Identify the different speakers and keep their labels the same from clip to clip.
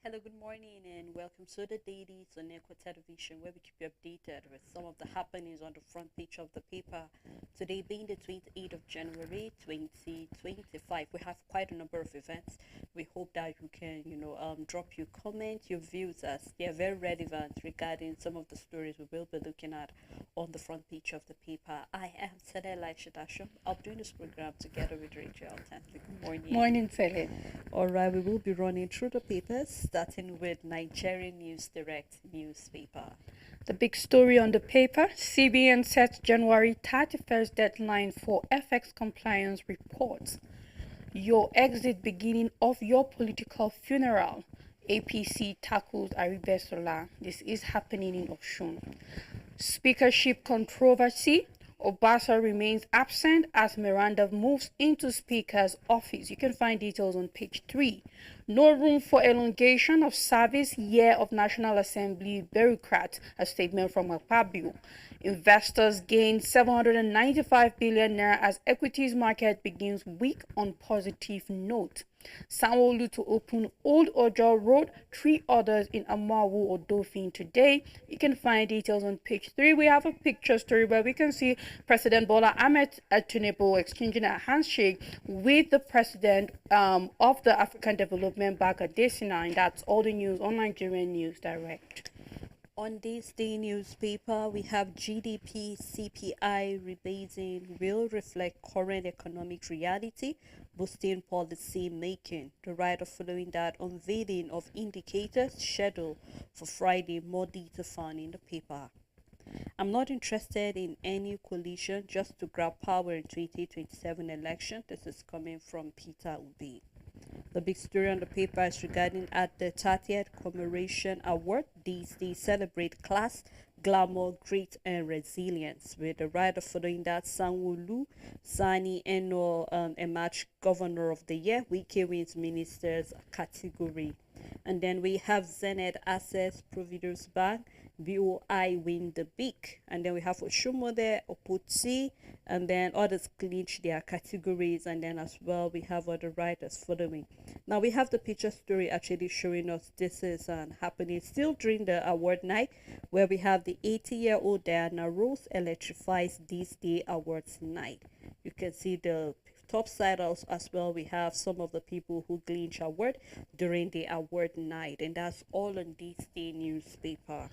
Speaker 1: Hello, good morning, and welcome to the Dailies on Equa Television, where we keep you updated with some of the happenings on the front page of the paper. Today being the 28th of January 2025, we have quite a number of events. We hope that you can, drop your comment, your views, as they are very relevant regarding some of the stories we will be looking at on the front page of the paper. I am Sele Shadasho. I'll be doing this program together with Rachel. Good morning.
Speaker 2: Morning, Sele.
Speaker 1: All right, we will be running through the papers, starting with Nigerian News Direct newspaper.
Speaker 2: The big story on the paper, CBN sets January 31st deadline for FX compliance reports. Your exit beginning of your political funeral. APC tackles Aribesola. This is happening in Oshun. Speakership controversy. Obasa remains absent as Miranda moves into Speaker's office. You can find details on page 3. No room for elongation of service year of National Assembly bureaucrats, a statement from Akpabio. Investors gain 795 billion naira as equities market begins week on positive note. Sanwo-Olu to open Old Ojo Road, 3 others in Amawu or Dauphin today. You can find details on page 3. We have a picture story where we can see President Bola Ahmed Tinubu exchanging a handshake with the president of the African Development Bank at Desina, and that's all the news on Nigerian News Direct.
Speaker 1: On this day newspaper, we have GDP CPI rebasing will reflect current economic reality, boosting policy making. The writer following that unveiling of indicators scheduled for Friday, more detail found in the paper. I'm not interested in any coalition just to grab power in 2027 election. This is coming from Peter Ubi. The big story on the paper is regarding at the 30th Commemoration Award. They celebrate class, glamour, grit, and resilience. With the writer following that, Sanwo-Olu, Sani Eno emerged Governor of the Year. Wike wins Ministers category. And then we have Zenith Access Providers Bank. BOI win the big, and then we have Oshomode, Opoti, and then others clinch their categories, and then as well we have other writers following. Now we have the picture story actually showing us this is happening still during the award night, where we have the 80-year-old Diana Rose electrifies this day awards night. You can see the top side as well. We have some of the people who clinch award during the award night, and that's all on this day newspaper.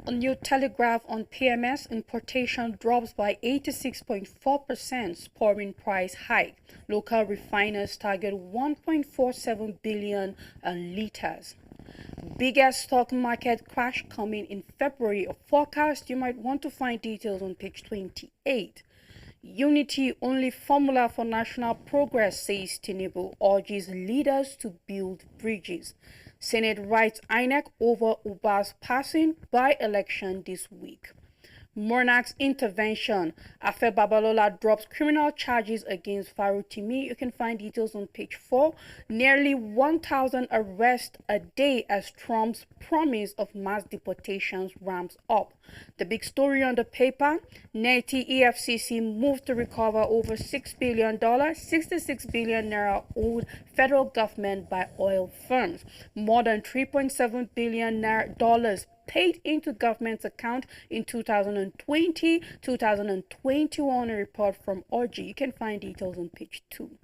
Speaker 2: A new telegraph on PMS importation drops by 86.4%, spurring price hike. Local refiners target 1.47 billion liters. Biggest stock market crash coming in February. A forecast. You might want to find details on page 28. Unity only formula for national progress, says Tinubu, urges leaders to build bridges. Senate writes INEC over Uba's passing by election this week. Monarch's intervention. Afe Babalola drops criminal charges against Farutimi. You can find details on page 4. Nearly 1,000 arrests a day as Trump's promise of mass deportations ramps up. The big story on the paper, NETI EFCC moved to recover over $6 billion, 66 billion naira owed federal government by oil firms. More than $3.7 billion dollars paid into government's account in 2020-2021, a report from ORGI. You can find details on page 2.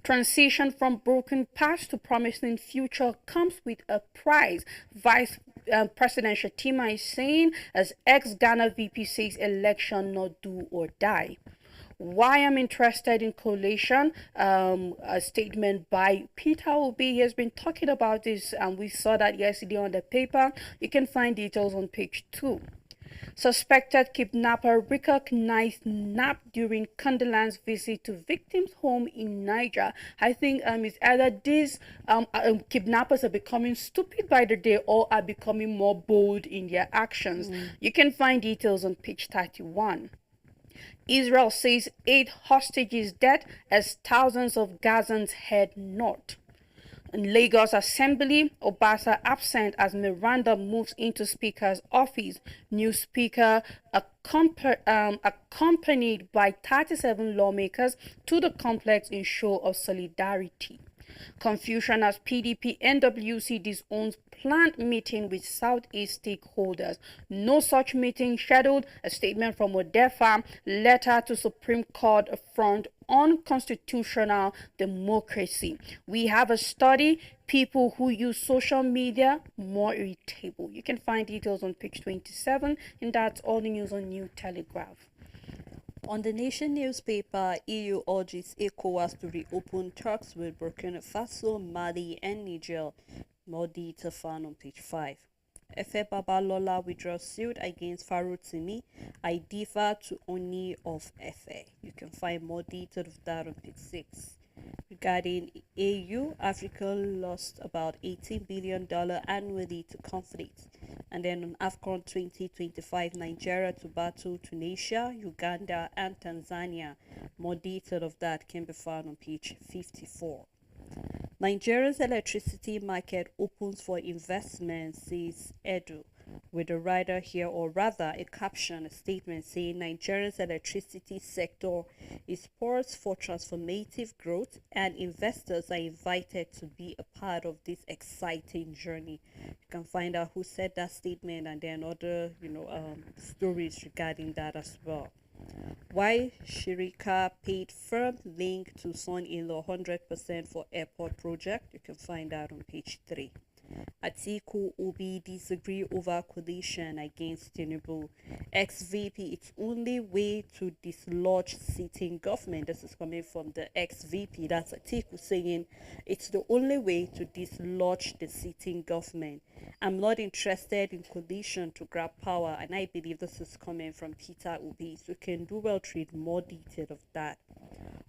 Speaker 2: Transition from broken past to promising future comes with a price. Vice President Shatima is saying as ex-Ghana VP says election not do or die. Why I'm interested in coalition, a statement by Peter Obi. He has been talking about this, and we saw that yesterday on the paper. You can find details on page 2. Suspected kidnapper recognized napped during condolence visit to victim's home in Niger. I think it's either these kidnappers are becoming stupid by the day or are becoming more bold in their actions. You can find details on page 31. Israel says 8 hostages dead as thousands of Gazans head north. In Lagos Assembly, Obasa absent as Miranda moves into Speaker's office. New Speaker accompanied by 37 lawmakers to the complex in show of solidarity. Confusion as PDP NWC disowns planned meeting with Southeast stakeholders. No such meeting scheduled. A statement from Odefa. Letter to Supreme Court front on constitutional democracy. We have a study, people who use social media more irritable. You can find details on page 27, and that's all the news on New Telegraph.
Speaker 1: On the Nation newspaper, EU urges ECOWAS to reopen talks with Burkina Faso, Mali, and Niger. More detail found on page 5. Efe Babalola withdraws suit against Farotimi. I differ to Oni of Efe. You can find more detail of that on page 6. Regarding AU, Africa lost about $18 billion annually to conflict. And then on AFCON 2025, Nigeria to battle Tunisia, Uganda, and Tanzania. More detail of that can be found on page 54. Nigeria's electricity market opens for investment, says Edu, with a rider here, or rather a caption, a statement saying Nigeria's electricity sector is poised for transformative growth and investors are invited to be a part of this exciting journey. You can find out who said that statement and then other stories regarding that as well. Why Shirika paid firm link to son-in-law 100% for airport project. You can find out on page 3. Atiku Obi disagree over coalition against Tinubu. Ex-VP, it's only way to dislodge sitting government. This is coming from the ex-VP. That's Atiku saying it's the only way to dislodge the sitting government. I'm not interested in coalition to grab power, and I believe this is coming from Peter Obi. So you can do well to read more detail of that.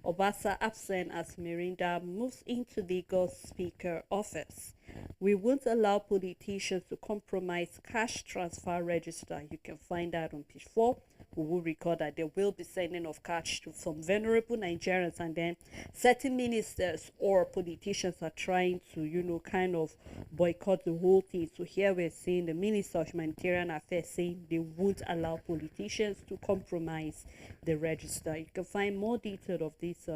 Speaker 1: Obasa absent as Mirinda moves into Lagos Speaker office. We won't allow politicians to compromise cash transfer register. You can find that on page 4. We will record that there will be sending of cash to some vulnerable Nigerians, and then certain ministers or politicians are trying to, kind of boycott the whole thing. So here we're seeing the Minister of Humanitarian Affairs saying they won't allow politicians to compromise the register. You can find more detail of this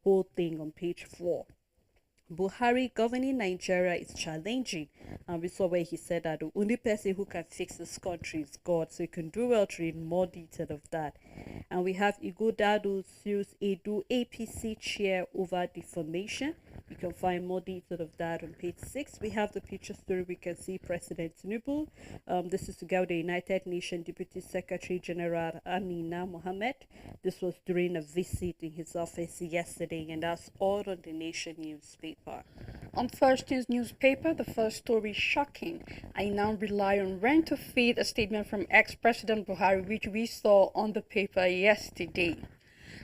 Speaker 1: whole thing on page 4. Buhari governing Nigeria is challenging, and we saw where he said that the only person who can fix this country is God. So you can do well to read more detail of that. And we have Igodado sues Edo APC chair over defamation. You can find more detail of that on page 6. We have the picture story. We can see President Tinubu. This is together with the United Nations Deputy Secretary General Amina Mohammed. This was during a visit in his office yesterday, and that's all on the Nation newspaper.
Speaker 2: On First News newspaper, the first story shocking. I now rely on rent to feed, a statement from ex-President Buhari, which we saw on the paper yesterday.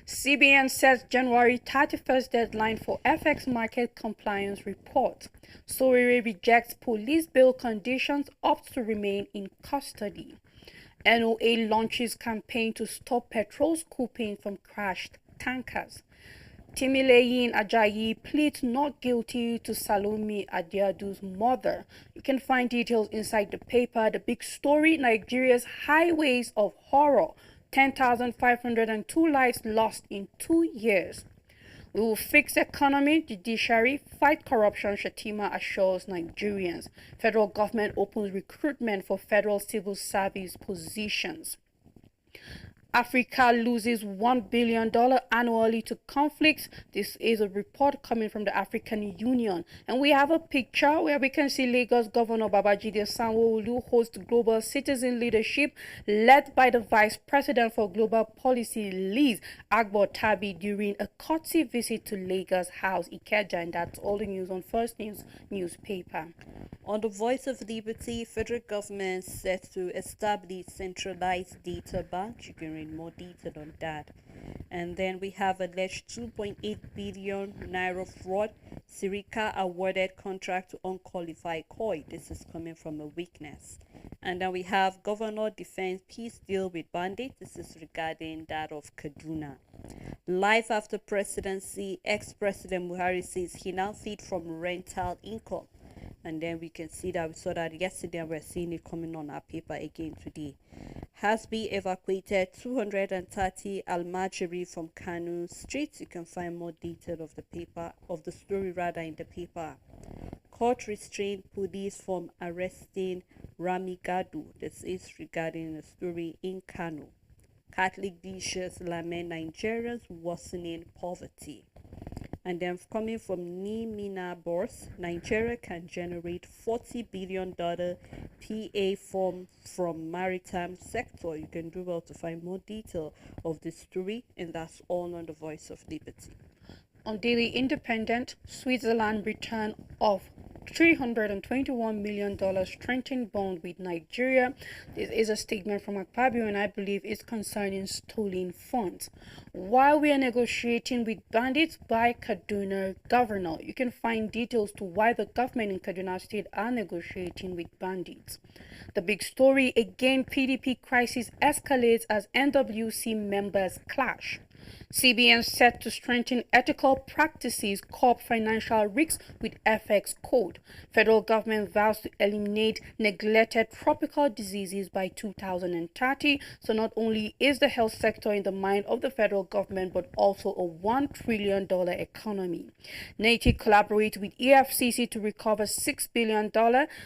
Speaker 2: CBN sets January 31st deadline for FX market compliance report. Sorere rejects police bail conditions, opts to remain in custody. NOA launches campaign to stop petrol scooping from crashed tankers. Timileyin Ajayi pleads not guilty to Salome Adiadu's mother. You can find details inside the paper. The big story, Nigeria's highways of horror. 10,502 lives lost in 2 years. We will fix economy, judiciary, fight corruption, Shatima assures Nigerians. Federal government opens recruitment for federal civil service positions. Africa loses $1 billion annually to conflicts. This is a report coming from the African Union. And we have a picture where we can see Lagos Governor Babajide Sanwo-Olu host global citizen leadership led by the Vice President for Global Policy, Liz Agbo-Tabi, during a courtesy visit to Lagos House, Ikeja. And that's all the news on First News newspaper.
Speaker 1: On the Voice of Liberty, federal government set to establish centralized data bank. You can read more detail on that. And then we have alleged 2.8 billion naira fraud. Sirika awarded contract to unqualified COI. This is coming from a weakness. And then we have governor defense peace deal with bandit. This is regarding that of Kaduna. Life after presidency, ex-president Buhari says he now feed from rental income. And then we can see that we saw that yesterday and we're seeing it coming on our paper again today. Hasbi evacuated 230 Almajiri from Kanu Street. You can find more detail of the story rather in the paper. Court restrained police from arresting Rami Gadu. This is regarding a story in Kanu. Catholic bishops lament Nigerians worsening poverty. And then coming from Nimina Bourse, Nigeria can generate $40 billion PA from maritime sector. You can do well to find more detail of this story, and that's all on the Voice of Liberty.
Speaker 2: On Daily Independent, Switzerland return of $321 million strengthened bond with Nigeria. This is a statement from Akpabio, and I believe it's concerning stolen funds. While we are negotiating with bandits by Kaduna governor, you can find details to why the government in Kaduna State are negotiating with bandits. The big story again, PDP crisis escalates as NWC members clash. CBN set to strengthen ethical practices, curb financial risks with FX code. Federal government vows to eliminate neglected tropical diseases by 2030. So not only is the health sector in the mind of the federal government, but also a $1 trillion economy. NATI collaborates with EFCC to recover $6 billion,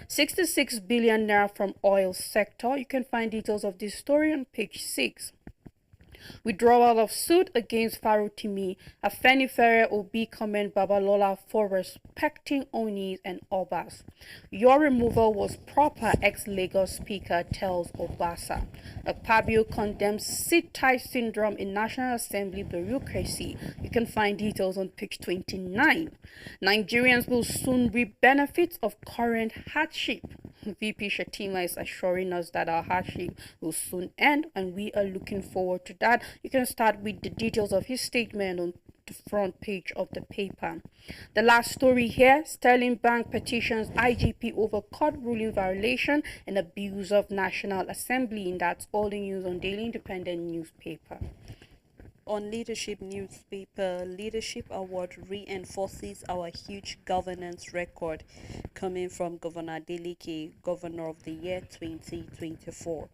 Speaker 2: 66 billion naira from oil sector. You can find details of this story on page 6. Withdrawal of suit against Farotimi, Afenifere Obi comment Babalola for respecting Onis and Obas. Your removal was proper, ex-Lagos speaker tells Obasa. Akpabio condemns sit-tight syndrome in National Assembly bureaucracy. You can find details on page 29. Nigerians will soon reap benefits of current hardship. VP Shatima is assuring us that our hardship will soon end, and we are looking forward to that. You can start with the details of his statement on the front page of the paper. The last story here, Sterling Bank petitions IGP over court ruling violation and abuse of National Assembly, and that's all the news on Daily Independent newspaper.
Speaker 1: On Leadership newspaper, Leadership Award reinforces our huge governance record, coming from Governor Adeleke, Governor of the Year 2024.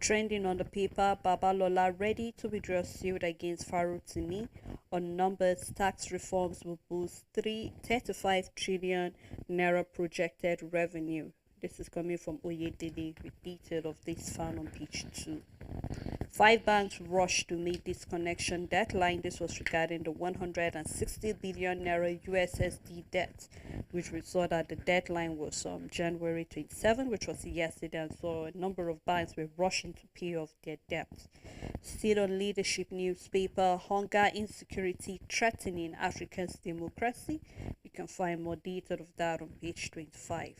Speaker 1: Trending on the paper, Babalola ready to withdraw suit against Farotimi on numbers. Tax reforms will boost 35 trillion naira projected revenue. This is coming from Oyedele with detail of this found on page 2. 5 banks rushed to meet this connection deadline. This was regarding the 160 billion naira USSD debt, which we saw that the deadline was January 27, which was yesterday, and so a number of banks were rushing to pay off their debts. Still on Leadership newspaper, hunger insecurity threatening Africa's democracy. You can find more detail of that on page 25.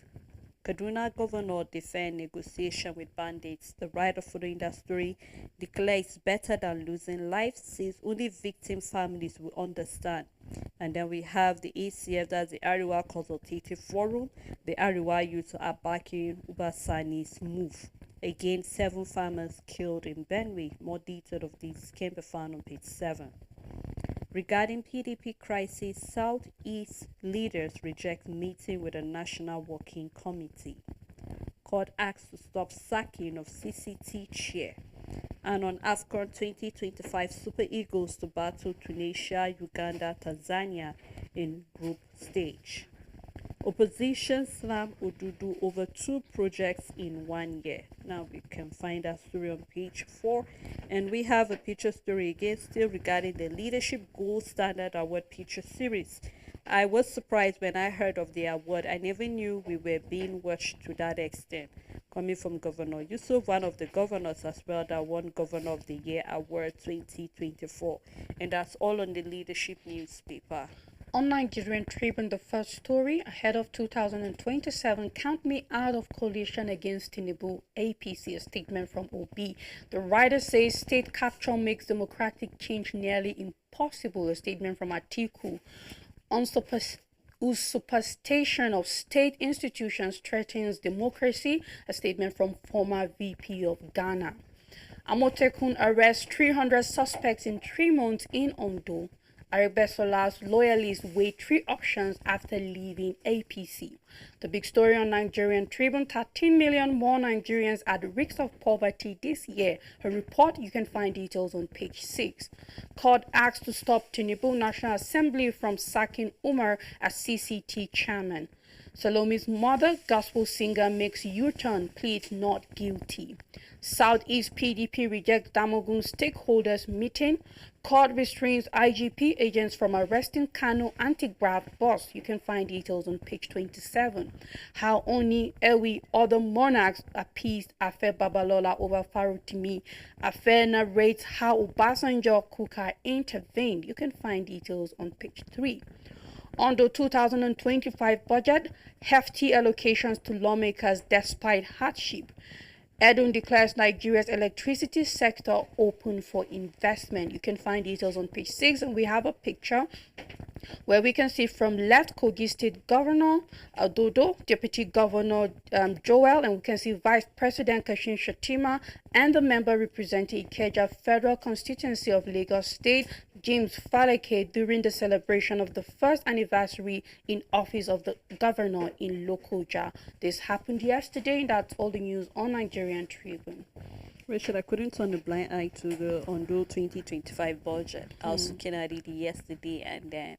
Speaker 1: Kaduna governor defend negotiation with bandits. The writer following that story declares better than losing lives, says only victim families will understand. And then we have the ACF, that's the Ariwa Consultative Forum. The Ariwa youth are backing Ubasani's move. Again, 7 farmers killed in Benue. More detail of this can be found on page 7. Regarding PDP crisis, Southeast leaders reject meeting with the National Working Committee. Court asks to stop sacking of CCT chair. And on AFCON 2025, Super Eagles to battle Tunisia, Uganda, Tanzania in group stage. Opposition slam Odudu over 2 projects in 1 year. Now we can find that story on page 4. And we have a picture story again, still regarding the Leadership Gold Standard Award picture series. I was surprised when I heard of the award. I never knew we were being watched to that extent. Coming from Governor Yusuf, one of the governors as well, that won Governor of the Year Award 2024. And that's all on the Leadership newspaper.
Speaker 2: On Nigerian Tribune, the first story, ahead of 2027, count me out of coalition against Tinubu, APC, a statement from OB. The writer says state capture makes democratic change nearly impossible, a statement from Atiku. Usurpation of state institutions threatens democracy, a statement from former VP of Ghana. Amotekun arrests 300 suspects in 3 months in Ondo. Arabesola's loyalists weigh three options after leaving APC. The big story on Nigerian Tribune: 13 million more Nigerians at risk of poverty this year. A report, you can find details on page 6. Court asked to stop Tinubu National Assembly from sacking Umar as CCT chairman. Salome's mother, gospel singer, makes U-turn, pleads not guilty. Southeast PDP rejects Damogun stakeholders meeting. Court restrains IGP agents from arresting Kano anti-graft boss. You can find details on page 27. How Oni, Ewi, other monarchs appeased Afe Babalola over Farutimi. Afe narrates how Obasanjo Kuka intervened. You can find details on page 3. On the 2025 budget, hefty allocations to lawmakers despite hardship. Edun declares Nigeria's electricity sector open for investment. You can find details on page 6, and we have a picture where we can see from left Kogi State Governor Dodo, Deputy Governor Joel, and we can see Vice President Kashin Shatima and the member representing Ikeja Federal Constituency of Lagos State, James Faleke, during the celebration of the first anniversary in office of the governor in Lokoja. This happened yesterday. That's all the news on Nigerian Tribune.
Speaker 1: Rachel, I couldn't turn a blind eye to the Ondo 2025 budget. I was looking at it yesterday and then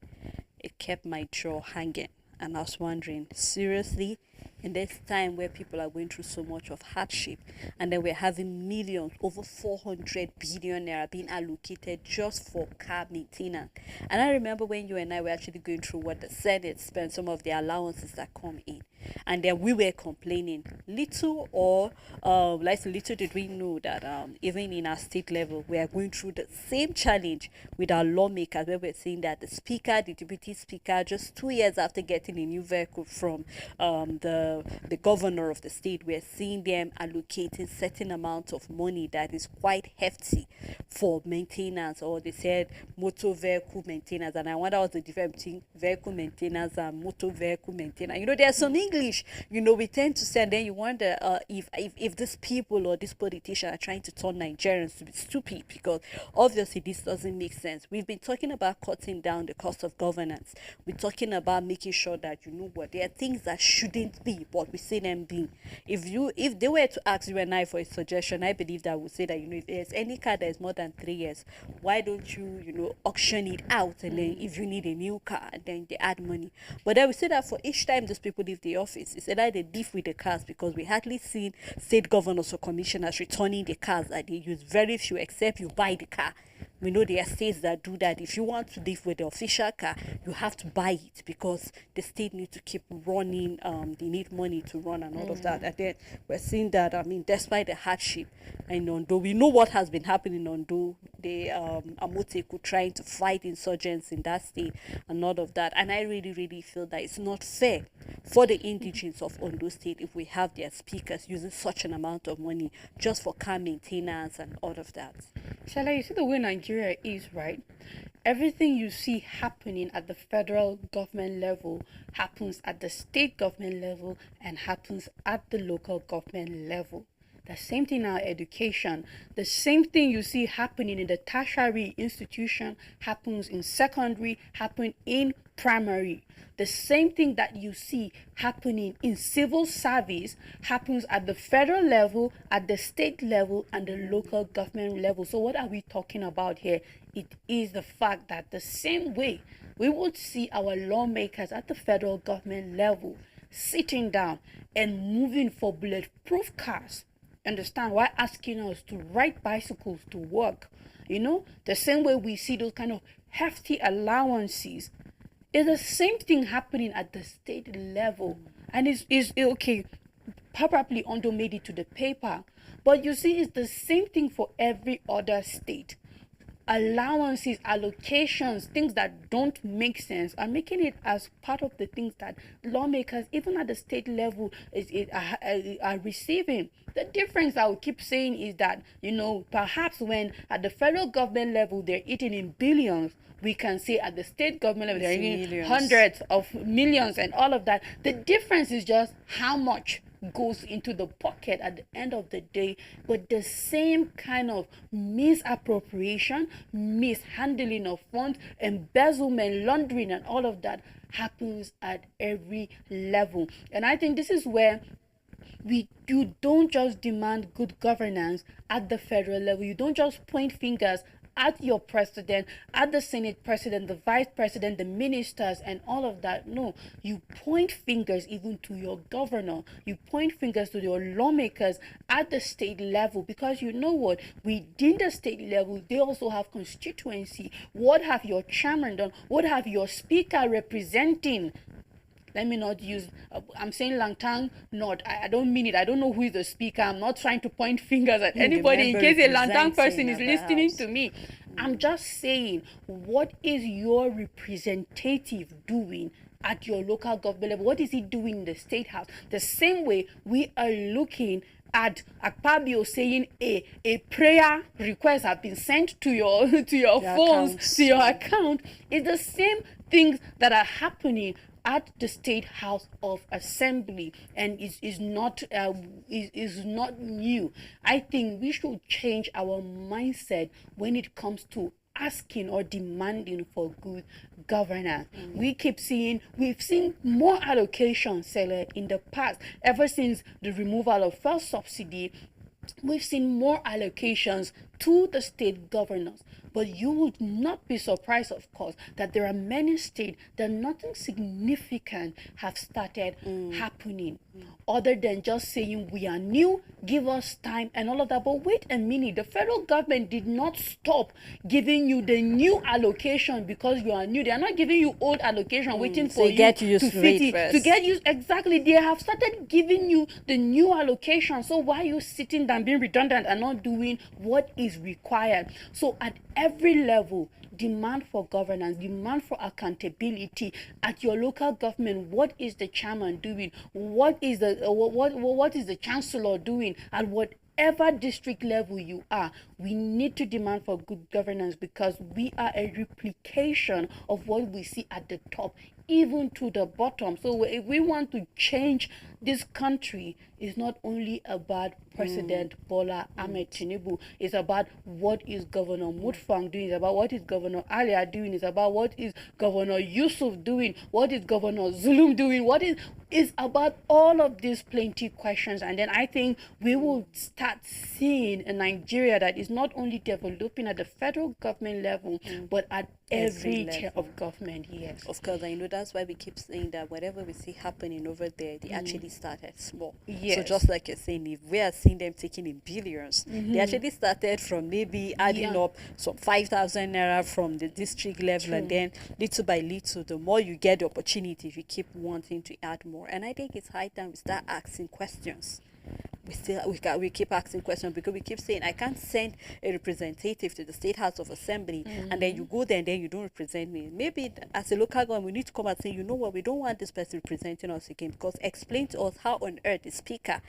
Speaker 1: it kept my jaw hanging. And I was wondering, seriously, in this time where people are going through so much of hardship, and then we're having millions, over 400 billion naira being allocated just for car maintenance. And I remember when you and I were actually going through what the Senate spent, some of the allowances that come in, and then we were complaining. Little did we know that even in our state level, we are going through the same challenge with our lawmakers, where we're saying that the speaker, the deputy speaker, just 2 years after getting a new vehicle from the governor of the state, we're seeing them allocating certain amount of money that is quite hefty for maintenance, or they said motor vehicle maintenance. And I wonder what's the difference between vehicle maintenance and motor vehicle maintenance. There's some English, we tend to say, and then you wonder if these people or these politicians are trying to turn Nigerians to be stupid, because obviously this doesn't make sense. We've been talking about cutting down the cost of governance. We're talking about making sure that, there are things that shouldn't be, but we see them being. If they were to ask you and I for a suggestion, I believe that would say that, if there's any car that is more than 3 years, why don't you, auction it out, and then if you need a new car, then they add money. But then we say that for each time those people leave the office, it's either they leave with the cars, because we hardly seen state governors or commissioners returning the cars that they use. Very few, except you buy the car. We know there are states that do that. If you want to live with the official car, you have to buy it, because the state need to keep running. They need money to run and all of that. And then we're seeing that, despite the hardship in Ondo, we know what has been happening in Ondo. The Amoteku trying to fight insurgents in that state and all of that. And I really, really feel that it's not fair for the indigents of Ondo State if we have their speakers using such an amount of money just for car maintenance and all of that.
Speaker 2: Shala, you see the way Nigeria is, right? Everything you see happening at the federal government level happens at the state government level and happens at the local government level. The same thing in our education. The same thing you see happening in the tertiary institution happens in secondary, happen in primary. The same thing that you see happening in civil service happens at the federal level, at the state level, and the local government level. So what are we talking about here? It is the fact that the same way we would see our lawmakers at the federal government level sitting down and moving for bulletproof cars, understand, why asking us to ride bicycles to work, the same way we see those kind of hefty allowances. It's the same thing happening at the state level. And it's okay, probably Ondo made it to the paper, but you see, it's the same thing for every other state. Allowances, allocations, things that don't make sense are making it as part of the things that lawmakers, even at the state level, are receiving. The difference I will keep saying is that, perhaps when at the federal government level they're eating in billions, we can say at the state government level they're eating hundreds of millions and all of that. The difference is just how much goes into the pocket at the end of the day. But the same kind of misappropriation, mishandling of funds, embezzlement, laundering, and all of that happens at every level. And I think this is where you don't just demand good governance at the federal level. You don't just point fingers at your president, at the Senate president, the vice president, the ministers, and all of that. No, you point fingers even to your governor. You point fingers to your lawmakers at the state level, because you know what? Within the state level, they also have constituency. What have your chairman done? What have your speaker representing? Let me not use, I'm saying Langtang, not, I don't mean it. I don't know who is the speaker. I'm not trying to point fingers at anybody in case a Langtang person is listening to me. I'm just saying, what is your representative doing at your local government level? What is he doing in the state house? The same way we are looking at Akpabio saying a prayer request have been sent to your phones, accounts. To your account, is the same things that are happening at the State House of Assembly, and is not new. I think we should change our mindset when it comes to asking or demanding for good governance. We've seen more allocations in the past. Ever since the removal of fuel subsidy, we've seen more allocations to the state governors. But you would not be surprised, of course, that there are many states that nothing significant have started happening, other than just saying we are new, give us time and all of that. But wait a minute, the federal government did not stop giving you the new allocation because you are new. They are not giving you old allocation waiting for you to fit it. To get used, exactly. They have started giving you the new allocation. So why are you sitting down being redundant and not doing what is required? So at every level, demand for governance, demand for accountability at your local government. What is the chairman doing? What is the chancellor doing? At whatever district level you are, we need to demand for good governance, because we are a replication of what we see at the top, even to the bottom. So if we want to change this country, it's not only about President Bola Ahmed Tinubu. It's about what is Governor Mutfwang doing. It's about what is Governor Alia doing. It's about what is Governor Yusuf doing. What is Governor Zulum doing? It's about all of these plenty questions. And then I think we will start seeing a Nigeria that is not only developing at the federal government level, but at every tier of government. Yes,
Speaker 1: of course. I know that's why we keep saying that whatever we see happening over there, they actually started small.
Speaker 2: Yes.
Speaker 1: So just like you're saying, if we are seeing them taking in billions, they actually started from maybe adding up some 5,000 naira from the district level. And then little by little, the more you get the opportunity, if you keep wanting to add more. And I think it's high time we start asking questions. We keep asking questions, because we keep saying I can't send a representative to the State House of Assembly and then you go there and then you don't represent me. Maybe as a local government we need to come and say, you know what, we don't want this person representing us again, because explain to us how on earth the speaker.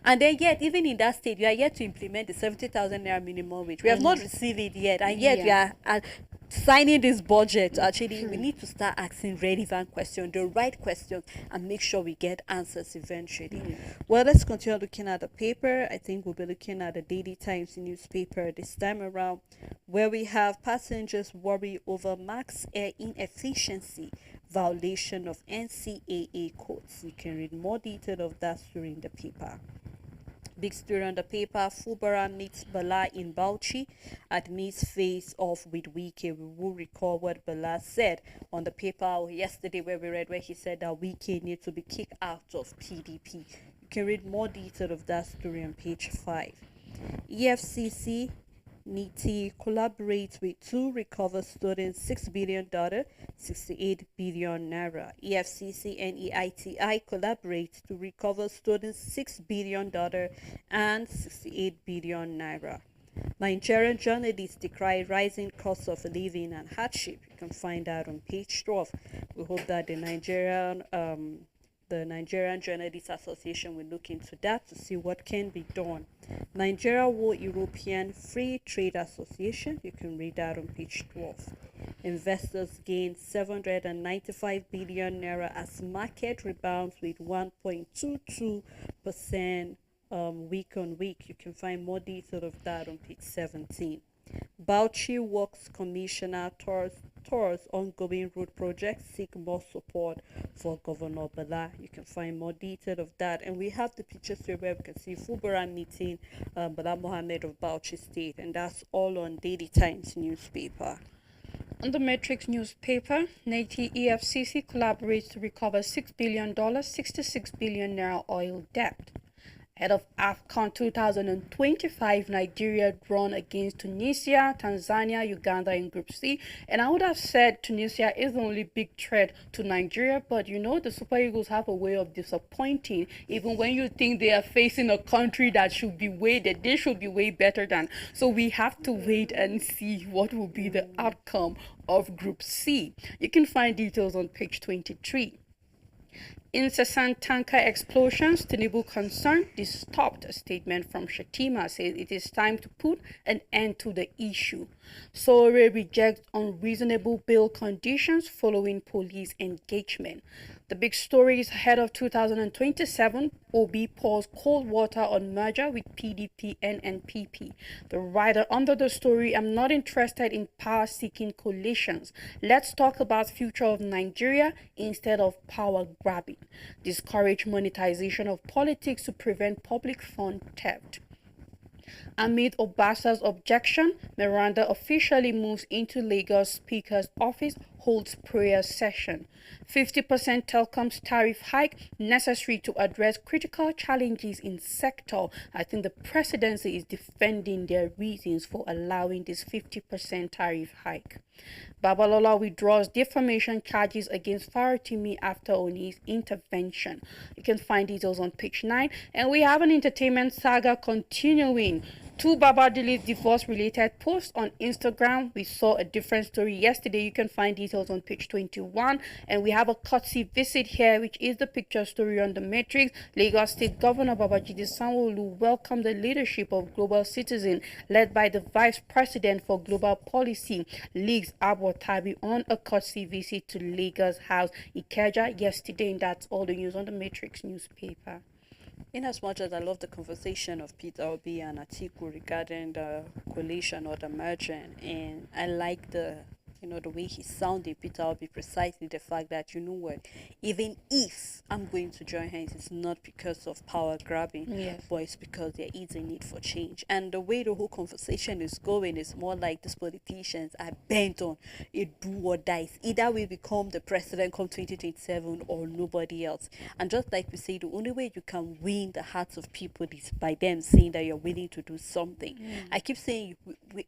Speaker 1: And then yet even in that state you are yet to implement the 70,000 naira minimum wage. We have not received it yet, and yet we are signing this budget. Actually, we need to start asking relevant questions, the right questions, and make sure we get answers eventually. Well, let's continue looking at the paper. I think we'll be looking at the Daily Times newspaper this time around, where we have passengers worry over max air inefficiency, violation of NCAA codes. You can read more detail of that story in the paper. Big story on the paper: Fubara meets Bala in Bauchi, admits face off with Wike. We will recall what Bala said on the paper yesterday, where he said that Wike needs to be kicked out of PDP. You can read more detail of that story on page 5. EFCC NITI collaborates with two recover students $6 billion, 68 billion naira. EFCC and EITI collaborate to recover students $6 billion and 68 billion naira. Nigerian journalists decry rising cost of living and hardship. You can find that on page 12. We hope that the Nigerian The Nigerian Journalists Association will look into that to see what can be done. Nigeria World European Free Trade Association, you can read that on page 12. Investors gain 795 billion naira as market rebounds with 1.22% week on week. You can find more detail of that on page 17. Bauchi Works Commissioner tours ongoing road projects, seek more support for Governor Bala. You can find more detail of that. And we have the pictures here where we can see Fubara meeting Bala Mohammed of Bauchi State. And that's all on Daily Times newspaper.
Speaker 2: On the Matrix newspaper, Nati EFCC collaborates to recover $6 billion, 66 billion naira oil debt. Head of AFCON 2025, Nigeria drawn against Tunisia, Tanzania, Uganda in Group C. And I would have said Tunisia is the only big threat to Nigeria, but you know, the Super Eagles have a way of disappointing. Even when you think they are facing a country that should be that they should be way better than. So we have to wait and see what will be the outcome of Group C. You can find details on page 23. Incessant tanker explosions, Tinubu concerned. This stopped. A statement from Shatima says it is time to put an end to the issue. Sore rejects unreasonable bail conditions following police engagement. The big story is ahead of 2027. Obi pours cold water on merger with PDP and NPP. The writer under the story, I'm not interested in power-seeking coalitions. Let's talk about future of Nigeria instead of power grabbing. Discourage monetization of politics to prevent public fund theft. Amid Obasa's objection, Miranda officially moves into Lagos Speaker's office, holds prayer session. 50% telecoms tariff hike necessary to address critical challenges in sector. I think the presidency is defending their reasons for allowing this 50% tariff hike. Babalola withdraws defamation charges against Faratimi after Oni's intervention. You can find details on page 9. And we have an entertainment saga continuing. Two Baba Dailies divorce-related posts on Instagram. We saw a different story yesterday. You can find details on page 21. And we have a courtesy visit here, which is the picture story on the Matrix. Lagos State Governor Babajide Sanwo-Olu welcomed the leadership of Global Citizen, led by the Vice President for Global Policy, Leagues Abo Tabi, on a courtesy visit to Lagos House Ikeja yesterday. And that's all the news on the Matrix newspaper.
Speaker 1: In as much as I love the conversation of Peter Obi and Atiku regarding the coalition or the merger, and I like the way he sounded, Peter Obi, precisely the fact that, even if I'm going to join hands, it's not because of power grabbing,
Speaker 2: Yes.
Speaker 1: but it's because there is a need for change. And the way the whole conversation is going is more like these politicians are bent on a do or die. Either we become the president come 2027 or nobody else. And just like we say, the only way you can win the hearts of people is by them saying that you're willing to do something. I keep saying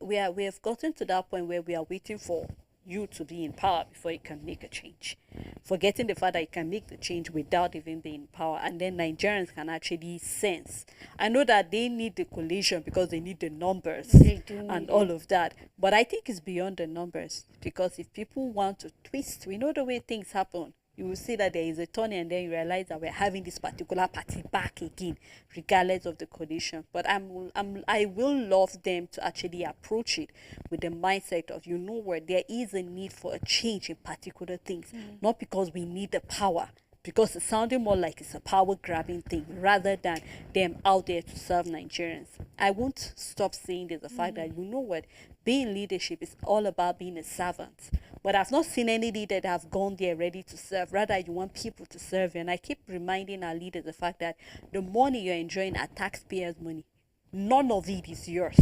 Speaker 1: we have gotten to that point where we are waiting for you to be in power before you can make a change, forgetting the fact that you can make the change without even being in power, and then Nigerians can actually sense. I know that they need the coalition because they need the numbers and all of that, but I think it's beyond the numbers, because if people want to twist, we know the way things happen. You will see that there is a turn, and then you realize that we're having this particular party back again, regardless of the coalition. But I will love them to actually approach it with the mindset of, there is a need for a change in particular things, not because we need the power, because it's sounding more like it's a power grabbing thing rather than them out there to serve Nigerians. I won't stop saying this, the fact that, being leadership is all about being a servant. But I've not seen any leader that have gone there ready to serve. Rather, you want people to serve you. And I keep reminding our leaders the fact that the money you're enjoying are taxpayers' money. None of it is yours.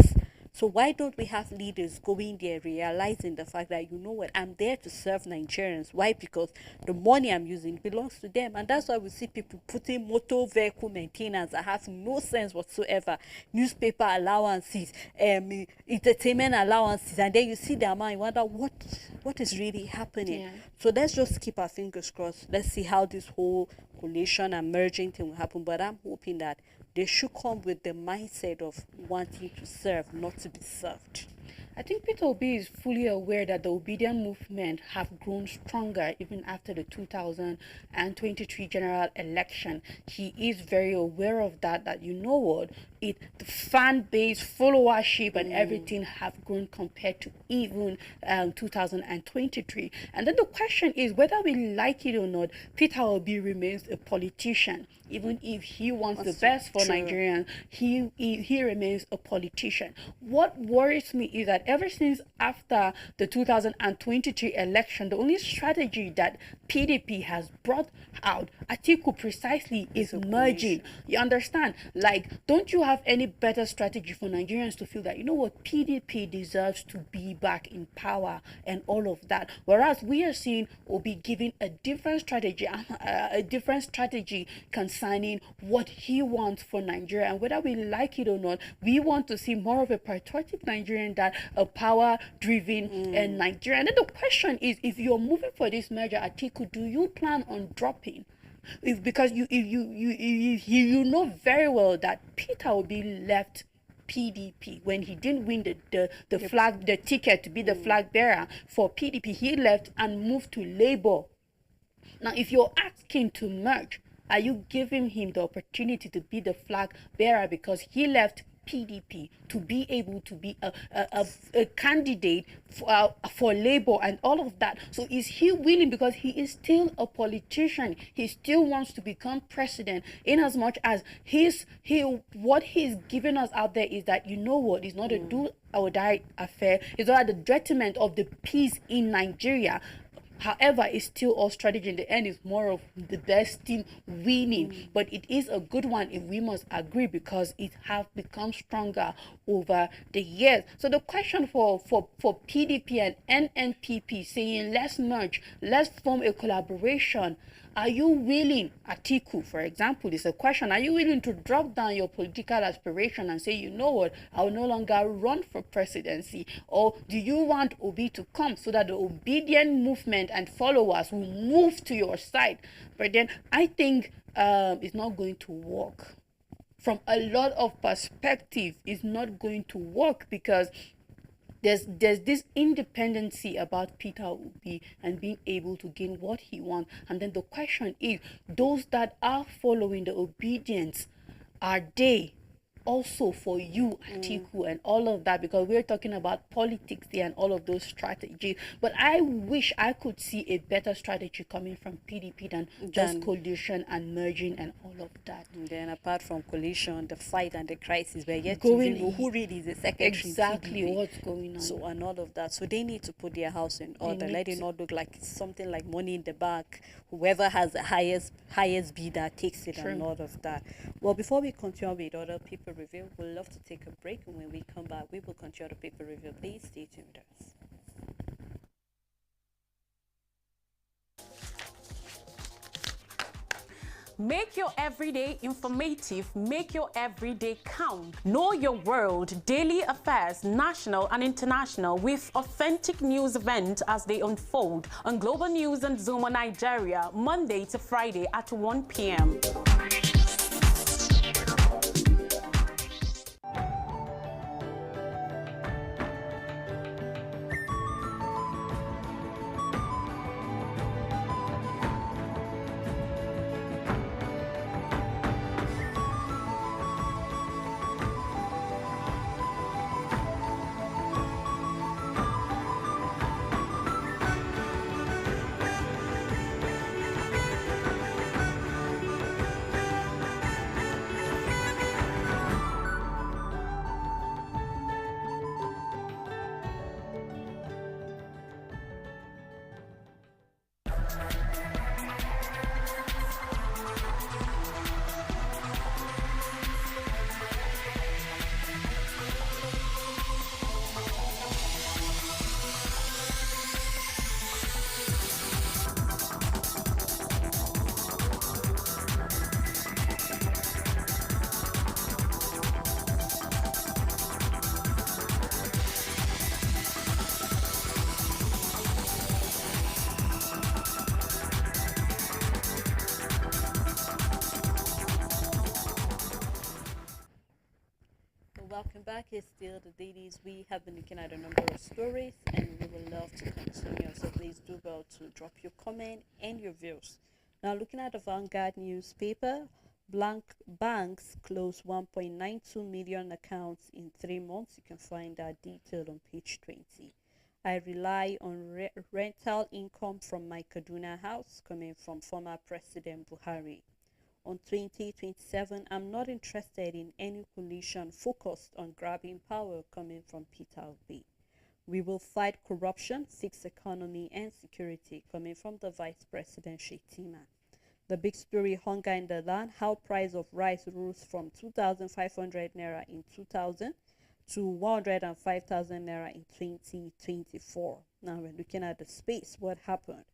Speaker 1: So why don't we have leaders going there realizing the fact that, I'm there to serve Nigerians. Why? Because the money I'm using belongs to them. And that's why we see people putting motor vehicle maintenance that have no sense whatsoever, newspaper allowances, entertainment allowances, and then you see the amount, you wonder what is really happening.
Speaker 2: Yeah.
Speaker 1: So let's just keep our fingers crossed. Let's see how this whole coalition and merging thing will happen. But I'm hoping that they should come with the mindset of wanting to serve, not to be served.
Speaker 2: I think Peter Obi is fully aware that the obedient movement have grown stronger even after the 2023 general election. He is very aware of that, that you know what, the fan base, followership and everything have grown compared to even 2023. And then the question is whether we like it or not, Peter Obi remains a politician. Even if he wants the best for Nigerians, he remains a politician. What worries me is that ever since after the 2023 election, the only strategy that PDP has brought out, Atiku precisely, is merging. You understand? Like, don't you have any better strategy for Nigerians to feel that, you know what, PDP deserves to be back in power and all of that? Whereas we are seeing Obi giving a different strategy, concerning what he wants for Nigeria, and whether we like it or not, we want to see more of a patriotic Nigerian than a power-driven Nigerian. And then the question is, if you're moving for this merger, Atiku, do you plan on dropping? Because you know very well that Peter Obi left PDP when he didn't win the ticket to be the flag bearer for PDP. He left and moved to Labour. Now, if you're asking to merge, are you giving him the opportunity to be the flag bearer because he left PDP to be able to be a candidate for Labour and all of that? So is he willing, because he is still a politician, he still wants to become president, in as much as what he's giving us out there is that, you know what, it's not a do or die affair, it's not at the detriment of the peace in Nigeria. However, it's still all strategy. In the end, it's more of the best team winning. But it is a good one, if we must agree, because it have become stronger over the years. So the question for PDP and NNPP saying, let's merge, let's form a collaboration. Are you willing, Atiku, for example, is a question, are you willing to drop down your political aspiration and say, you know what, I will no longer run for presidency? Or do you want Obi to come so that the obedient movement and followers will move to your side? But then I think it's not going to work. From a lot of perspective, it's not going to work, because there's this independency about Peter Obi and being able to gain what he wants. And then the question is, those that are following the obedience, are they also for you, Atiku, and all of that? Because we're talking about politics there and all of those strategies. But I wish I could see a better strategy coming from PDP than just coalition and merging and all of that.
Speaker 1: And then apart from coalition, the fight and the crisis, we're yet to know who really is the secretary.
Speaker 2: Exactly what's going on.
Speaker 1: So, and all of that. So they need to put their house in order. Let it not look like something like money in the bank. Whoever has the highest bidder takes it. True. And all of that. Well, before we continue with other people review, we'll love to take a break, and when we come back, we will continue the paper review. Please stay tuned with us.
Speaker 3: Make your everyday informative, make your everyday count. Know your world, daily affairs, national and international, with authentic news events as they unfold on Global News and Zuma Nigeria, Monday to Friday at 1 p.m.
Speaker 1: welcome back. It's still the Dailies. We have been looking at a number of stories and we would love to continue. So please do well to drop your comment and your views. Now, looking at the Vanguard newspaper, blank banks closed 1.92 million accounts in 3 months. You can find that detailed on page 20. I rely on rental income from my Kaduna house, coming from former President Buhari. On 2027, I'm not interested in any coalition focused on grabbing power, coming from Peter Obi. We will fight corruption, fix economy and security, coming from the Vice President Shetima. The big story, hunger in the land, how price of rice rose from 2,500 naira in 2000 to 105,000 naira in 2024. Now we're looking at the space, what happened.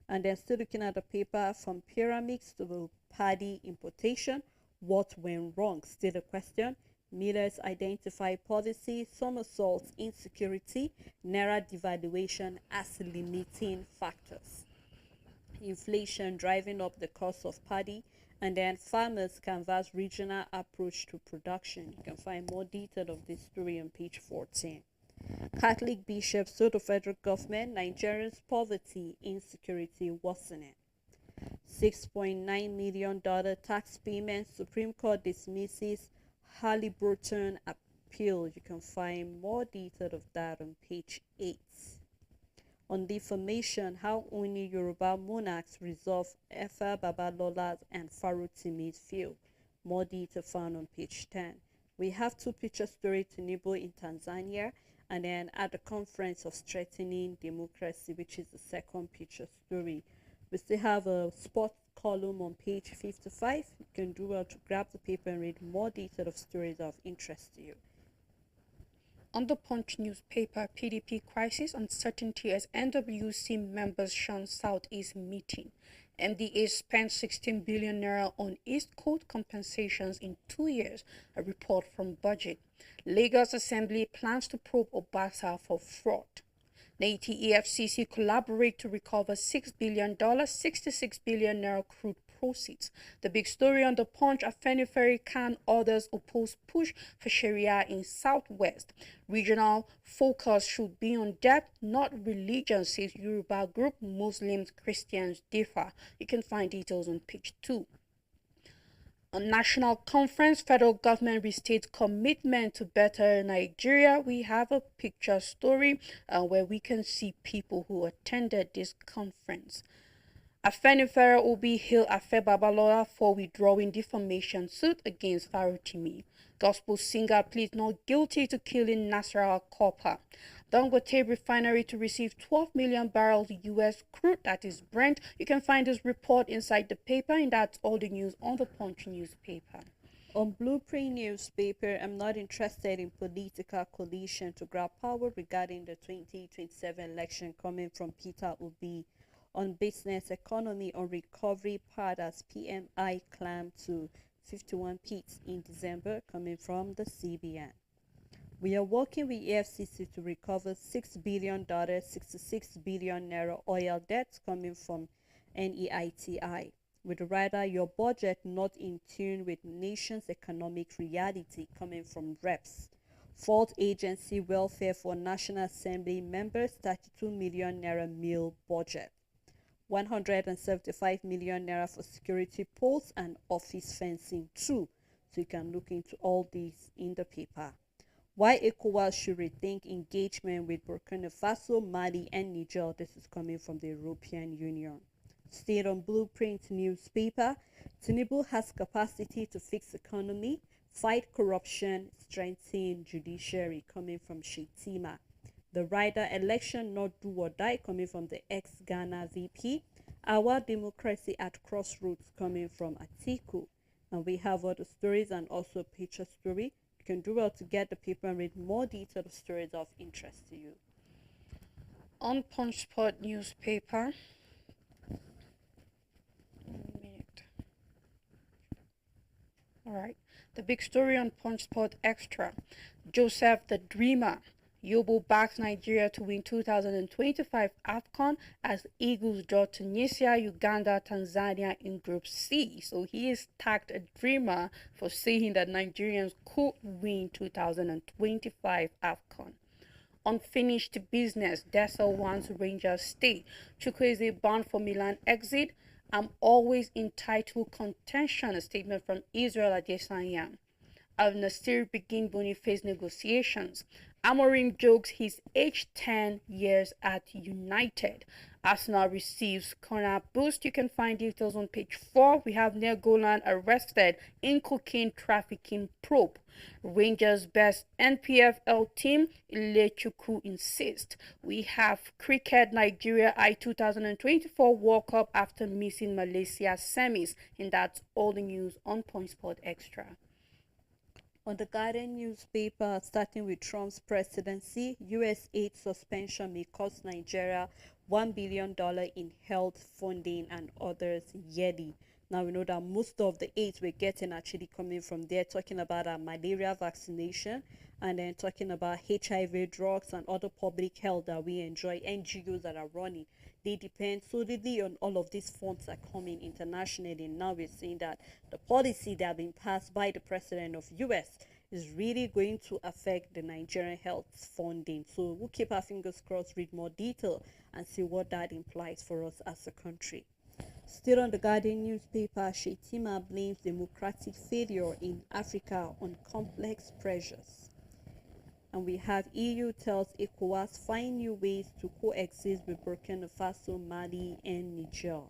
Speaker 1: And then still looking at the paper, from pyramids to the paddy importation, what went wrong? Still a question. Millers identify policy, somersaults, insecurity, naira devaluation as limiting factors. Inflation driving up the cost of paddy, and then farmers canvass regional approach to production. You can find more detail of this story on page 14. Catholic bishops told the federal government Nigerians' poverty insecurity worsening. $6.9 million tax payment. Supreme Court dismisses Halliburton appeal. You can find more detail of that on page 8. On defamation, how only Yoruba monarchs resolve Efa Babalola's and Farotimi's feud. More detail found on page 10. We have two picture story Tinubu in Tanzania, and then at the conference of strengthening democracy, which is the second picture story. We still have a sports column on page 55. You can do well to grab the paper and read more detail of stories of interest to you.
Speaker 2: On the Punch newspaper, PDP crisis uncertainty as NWC members shun Southeast meeting. MDA spent 16 billion naira on East Coast compensations in 2 years, a report from budget. Lagos Assembly plans to probe Obasa for fraud. Naiti EFCC collaborate to recover $6 billion, 66 billion naira crude proceeds. The big story on the Punch, Afenifere can others oppose push for Sharia in Southwest. Regional focus should be on depth, not religion, says Yoruba group. Muslims, Christians differ. You can find details on page 2. On national conference, federal government restates commitment to better Nigeria. We have a picture story where we can see people who attended this conference. Afenifere Obi hailed Afe Babalola for withdrawing defamation suit against Farotimi. Gospel singer pleads not guilty to killing Nasara Copper. Dangote refinery to receive 12 million barrels U.S. crude, that is Brent. You can find this report inside the paper, and that's all the news on the Punch newspaper.
Speaker 1: On Blueprint newspaper, I'm not interested in political coalition to grab power regarding the 2027 election, coming from Peter Obi. On business economy, on recovery part as PMI climbed to 51 pips in December, coming from the CBN. We are working with EFCC to recover $6 billion, 66 billion naira oil debts, coming from NEITI. With rather your budget not in tune with nation's economic reality, coming from reps. Fault agency welfare for National Assembly members, 32 million naira meal budget. 175 million naira for security posts and office fencing too. So you can look into all these in the paper. Why ECOWAS should rethink engagement with Burkina Faso, Mali and Niger. This is coming from the European Union. Still on Blueprint newspaper, Tinubu has capacity to fix economy, fight corruption, strengthen judiciary, coming from Shetima. The rider election not do or die, coming from the ex-Ghana VP. Our democracy at crossroads, coming from Atiku. And we have other stories and also a picture story. You can do well to get the paper and read more detailed stories of interest to you.
Speaker 2: On Punch Sport newspaper, all right, the big story on Punch Sport Extra. Joseph the Dreamer, Yobo backs Nigeria to win 2025 AFCON as Eagles draw Tunisia, Uganda, Tanzania in Group C. So he is tagged a dreamer for saying that Nigerians could win 2025 AFCON. Unfinished business, Dessel wants Rangers stay. Chukwueze banned for Milan exit. I'm always in title contention, a statement from Israel Adesanya. Al Nasir begin Boniface negotiations. Amorim jokes he's aged 10 years at United. Arsenal receives corner boost. You can find details on page 4. We have Neil Golan arrested in cocaine trafficking probe. Rangers best NPFL team, Ilechukwu insists. We have cricket Nigeria I 2024 World Cup after missing Malaysia semis. And that's all the news on Point Sport Extra.
Speaker 1: On the Guardian newspaper, starting with Trump's presidency, U.S. aid suspension may cost Nigeria $1 billion in health funding and others yearly. Now we know that most of the aid we're getting actually coming from there, talking about our malaria vaccination and then talking about HIV drugs and other public health that we enjoy, NGOs that are running. They depend solely on all of these funds that are coming internationally. Now we're seeing that the policy that has been passed by the president of US is really going to affect the Nigerian health funding. So we'll keep our fingers crossed, read more detail and see what that implies for us as a country. Still on the Guardian newspaper, Shetima blames democratic failure in Africa on complex pressures. And we have EU tells ECOWAS find new ways to coexist with Burkina Faso, Mali, and Niger.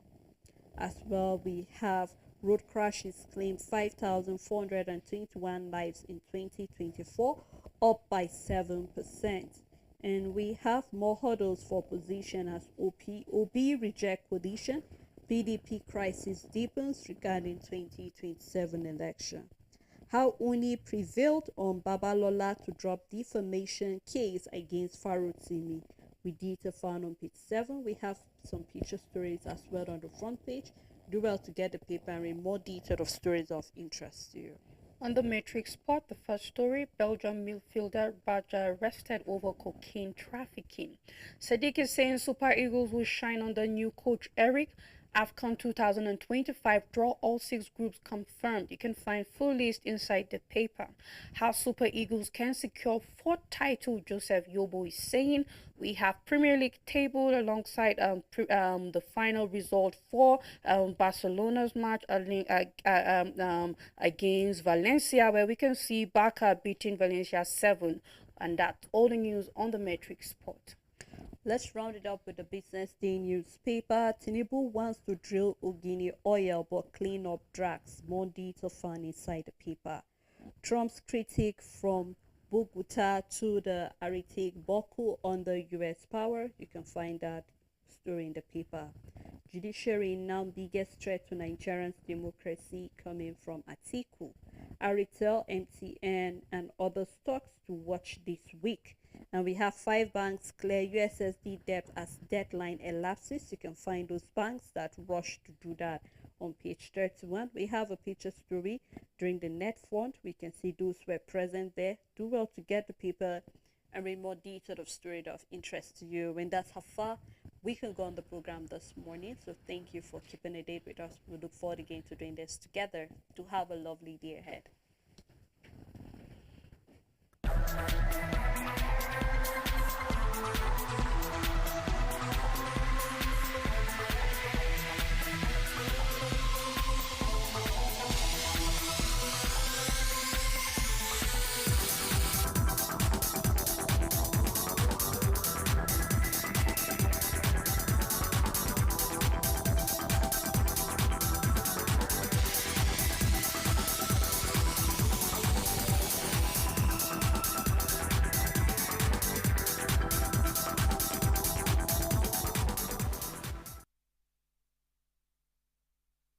Speaker 1: As well, we have road crashes claim 5,421 lives in 2024, up by 7%. And we have more hurdles for opposition as OB reject coalition. PDP crisis deepens regarding 2027 election. How Uni prevailed on Babalola to drop defamation case against Farotimi. With detail found on page 7. We have some picture stories as well on the front page. Do well to get the paper and read more detail of stories of interest to you.
Speaker 2: On the Matrix Sport, the first story, Belgium midfielder Raja arrested over cocaine trafficking. Sadiq is saying Super Eagles will shine under new coach Eric. AFCON 2025 draw all 6 groups confirmed. You can find full list inside the paper. How Super Eagles can secure 4th title, Joseph Yobo is saying. We have Premier League table alongside the final result for Barcelona's match against Valencia, where we can see Barca beating Valencia 7. And that's all the news on the Matrix Sport.
Speaker 1: Let's round it up with the Business Day newspaper. Tinubu wants to drill Ogini oil but clean up drugs. More detail found inside the paper. Trump's critique from Bogota to the Aritik Boku on the U.S. power. You can find that story in the paper. Judiciary now biggest threat to Nigerians' democracy coming from Atiku. Aritel, MTN, and other stocks to watch this week. And we have 5 banks clear USSD debt as deadline elapses. You can find those banks that rush to do that on page 31. We have a picture story during the net fund. We can see those who were present there. Do well to get the paper and read more detail of story of interest to you. And that's how far we can go on the program this morning. So thank you for keeping a date with us. We look forward again to doing this together. To have a lovely day ahead.